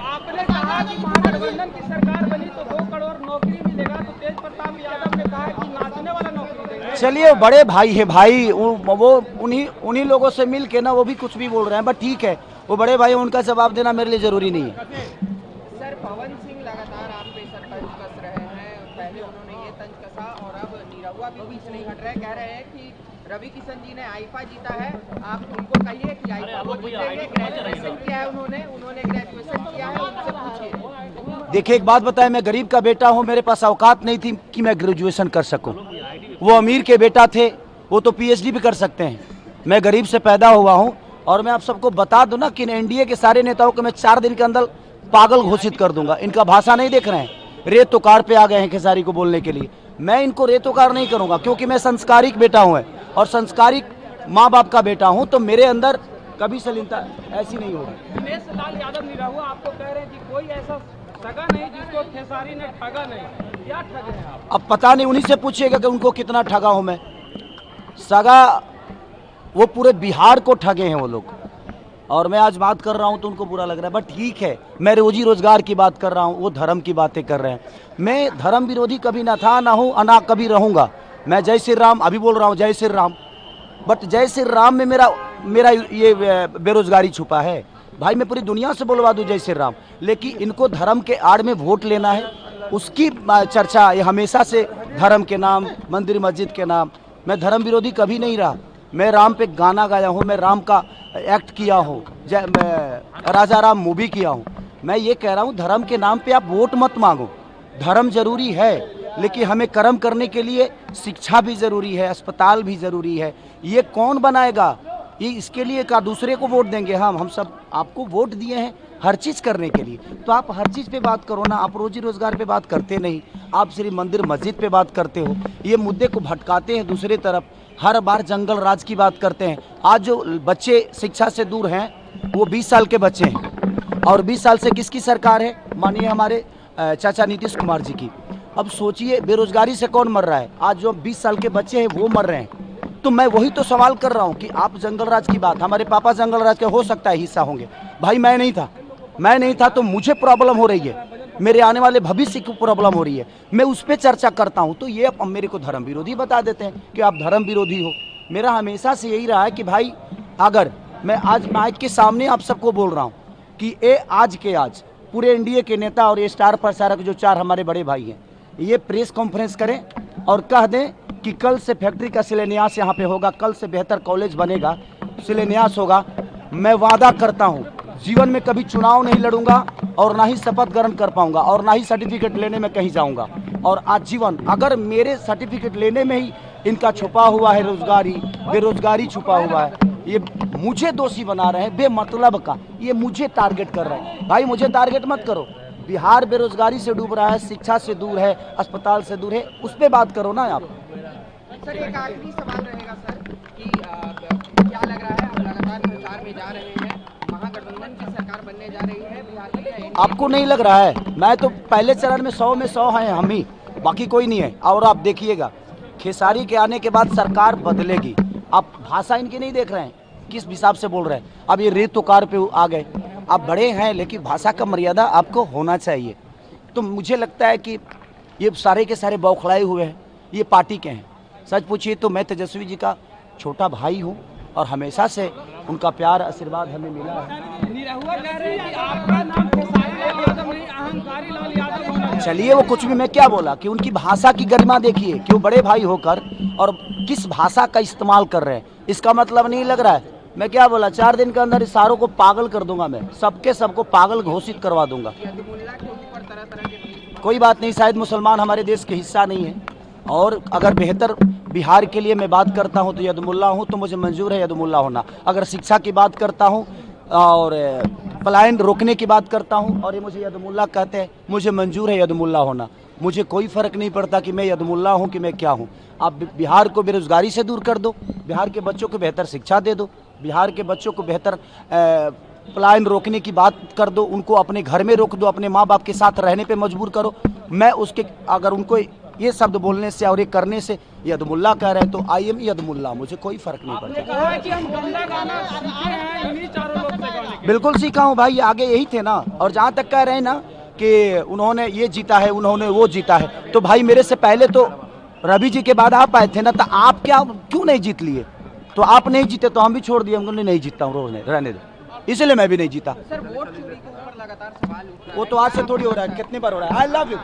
आपने कहा कि महागठबंधन की सरकार बनी तो 2 करोड़ नौकरी मिलेगा, तो तेज प्रताप यादव ने कहा कि नाचने वाला नौकरी देंगे। चलिए, बड़े भाई है भाई, वो उन्हीं लोगों से मिल के ना वो भी कुछ भी बोल रहे हैं, बट ठीक है, वो बड़े भाई, उनका जवाब देना मेरे लिए जरूरी नहीं है। सर, पवन सिंह लगातार आप पे सर तंज कस रहे हैं। पहले उन्होंने ये तंज कसा और अब निरहुआ भी बीच नहीं हट रहे। कह रहे हैं कि रवि किशन जी ने आईफा जीता है, आप उनको कहिए कि आईफा वो जीतेंगे। ग्रेजुएशन किया है उन्होंने ग्रेजुएशन किया है, उनसे पूछिए। देखिए, एक बात बताएं, मैं गरीब का बेटा हूं, मेरे पास औकात नहीं थी कि मैं ग्रेजुएशन कर सकूं। वो अमीर के बेटा थे, वो तो पीएचडी भी कर सकते हैं। मैं गरीब से पैदा हुआ हूं, और मैं आप सबको बता दूं ना कि एनडीए के सारे नेताओं को मैं 4 दिन के अंदर पागल घोषित कर दूंगा। इनका भाषा नहीं देख रहे हैं, रेत तो कार पे आ गए हैं खेसारी को बोलने के लिए। मैं इनको रेतोकार नहीं करूंगा, क्योंकि मैं संस्कारिक बेटा हूं और संस्कारिक माँ बाप का बेटा हूं, तो मेरे अंदर कभी शालीनता ऐसी नहीं होगी। दिनेश लाल यादव निरहुआ आपको कह रहे हैं कि कोई ऐसा सगा नहीं जिसको खेसारी ने ठगा नहीं। क्या ठगे हैं आप? अब पता नहीं, उन्हीं से पूछिएगा कि उनको कितना ठगा हूं मैं। सगा, वो पूरे बिहार को ठगे हैं वो लोग, और मैं आज बात कर रहा हूं तो उनको बुरा लग रहा है, बट ठीक है। मैं रोजी रोजगार की बात कर रहा हूं, वो धर्म की बातें कर रहे हैं। मैं धर्म विरोधी कभी ना था, ना हूं, ना कभी रहूंगा। मैं जय श्री राम अभी बोल रहा हूं, जय श्री राम, बट जय श्री राम में मेरा ये बेरोजगारी छुपा है। भाई, मैं पूरी दुनिया से बोलवा दूं जय श्री राम, लेकिन इनको धर्म के आड़ में वोट लेना है, उसकी चर्चा ये हमेशा से धर्म के नाम, मंदिर मस्जिद के नाम। मैं धर्म विरोधी कभी नहीं रहा। मैं राम पे गाना गाया हूँ, मैं राम का एक्ट किया हूँ, मैं राजा राम मूवी किया हूँ। मैं ये कह रहा हूँ, धर्म के नाम पे आप वोट मत मांगो। धर्म जरूरी है, लेकिन हमें कर्म करने के लिए शिक्षा भी जरूरी है, अस्पताल भी जरूरी है। ये कौन बनाएगा? ये इसके लिए का दूसरे को वोट देंगे? हम सब आपको वोट दिए हैं हर चीज़ करने के लिए, तो आप हर चीज़ पे बात करो ना। आप रोजी रोजगार पे बात करते नहीं, आप सिर्फ मंदिर मस्जिद पे बात करते हो। ये मुद्दे को भटकाते हैं दूसरी तरफ, हर बार जंगल राज की बात करते हैं। आज जो बच्चे शिक्षा से दूर हैं वो 20 साल के बच्चे हैं, और 20 साल से किसकी सरकार है? मानिए हमारे चाचा नीतीश कुमार जी की। अब सोचिए, बेरोजगारी से कौन मर रहा है? आज जो 20 साल के बच्चे हैं वो मर रहे हैं। तो मैं वही तो सवाल कर रहा हूँ कि आप जंगल राज की बात, हमारे पापा जंगल राज के हो सकता है हिस्सा होंगे, भाई मैं नहीं था, तो मुझे प्रॉब्लम हो रही है, मेरे आने वाले भविष्य की प्रॉब्लम हो रही है, मैं उस पर चर्चा करता हूँ। तो ये अब मेरे को धर्म विरोधी बता देते हैं कि आप धर्म विरोधी हो। मेरा हमेशा से यही रहा है कि भाई, अगर मैं आज माइक के सामने आप सबको बोल रहा हूँ कि आज पूरे एनडीए के नेता और ये स्टार प्रचारक जो 4 हमारे बड़े भाई हैं, ये प्रेस कॉन्फ्रेंस करें और कह दें कि कल से फैक्ट्री का शिलान्यास यहाँ पे होगा, कल से बेहतर कॉलेज बनेगा, शिलान्यास होगा। मैं वादा करता हूँ जीवन में कभी चुनाव नहीं लड़ूंगा और ना ही शपथ ग्रहण कर पाऊंगा और ना ही सर्टिफिकेट लेने में कहीं जाऊंगा। और आजीवन अगर मेरे सर्टिफिकेट लेने में ही इनका छुपा हुआ है बेरोजगारी छुपा हुआ है, ये मुझे दोषी बना रहे हैं बेमतलब का, ये मुझे टारगेट कर रहे हैं। भाई, मुझे टारगेट मत करो। बिहार बेरोजगारी से डूब रहा है, शिक्षा से दूर है, अस्पताल से दूर है, उस पर बात करो ना आप। सर, एक आखिरी सवाल रहेगा सर कि क्या लग रहा है, आप लगातार प्रचार में जा रहे हैं, महागठबंधन की सरकार बनने जा रही है बिहार में? आपको नहीं लग रहा है? मैं तो पहले चरण में 100 में 100 हैं हम ही, बाकी कोई नहीं है। और आप देखिएगा, खेसारी के आने के बाद सरकार बदलेगी। आप भाषा इनकी नहीं देख रहे हैं, किस हिसाब से बोल रहे हैं। अब ये रेत तो कार पे आ गए। आप बड़े हैं, लेकिन भाषा का मर्यादा आपको होना चाहिए। तो मुझे लगता है कि ये सारे के सारे बौखलाए हुए हैं, ये पार्टी के हैं। सच पूछिए तो मैं तेजस्वी जी का छोटा भाई हूँ, और हमेशा से उनका प्यार आशीर्वाद हमें मिला है। निरहुआ कह रहे हैं कि आपका नाम खेसारी लाल यादव नहीं, अहंकारी लाल यादव होना चाहिए। चलिए, वो कुछ भी, मैं क्या बोला कि उनकी भाषा की गरिमा देखिए कि वो बड़े भाई होकर और किस भाषा का इस्तेमाल कर रहे हैं। इसका मतलब नहीं लग रहा है। मैं क्या बोला, 4 दिन के अंदर इस सारों को पागल कर दूंगा। मैं सबको पागल घोषित करवा दूंगा। कोई बात नहीं, शायद मुसलमान हमारे देश के हिस्सा नहीं है, और अगर बेहतर बिहार के लिए मैं बात करता हूं तो यदुमुल्ला हूं, तो मुझे मंजूर है यदुमुल्ला होना। अगर शिक्षा की बात करता हूं और पलायन रोकने की बात करता हूं और ये मुझे यदमुल्ला कहते हैं। मुझे मंजूर है यदमुल्ला होना, मुझे कोई फ़र्क नहीं पड़ता कि मैं यदमुल्ला हूं कि मैं क्या हूं। आप बिहार को बेरोज़गारी से दूर कर दो, बिहार के बच्चों को बेहतर शिक्षा दे दो, बिहार के बच्चों को बेहतर पलायन रोकने की बात कर दो, उनको अपने घर में रोक दो, अपने माँ बाप के साथ रहने पे मजबूर करो। मैं उसके अगर उनको ये शब्द बोलने से और ये करने से यदमुल्ला कह रहे हैं तो आई एम यदमुल्ला, मुझे कोई फ़र्क नहीं पड़ता। कहा है कि हम गंदा गाना सीखे हैं इन्हीं चारों लोग से गाने के। बिल्कुल सीखा हूँ भाई, आगे यही थे ना। और जहाँ तक कह रहे हैं ना कि उन्होंने ये जीता है, उन्होंने वो जीता है, तो भाई मेरे से पहले तो रवि जी के बाद आप आए थे ना, तो आप क्या क्यों नहीं जीत लिए? तो आप नहीं जीते तो हम भी छोड़ दिए, हम नहीं जीतता हूँ, रहने दो, इसलिए मैं भी नहीं जीता। सर वोट चोरी के ऊपर लगातार सवाल उठ रहा है। वो तो आज से थोड़ी हो रहा है, कितनी बार हो रहा है। I love you.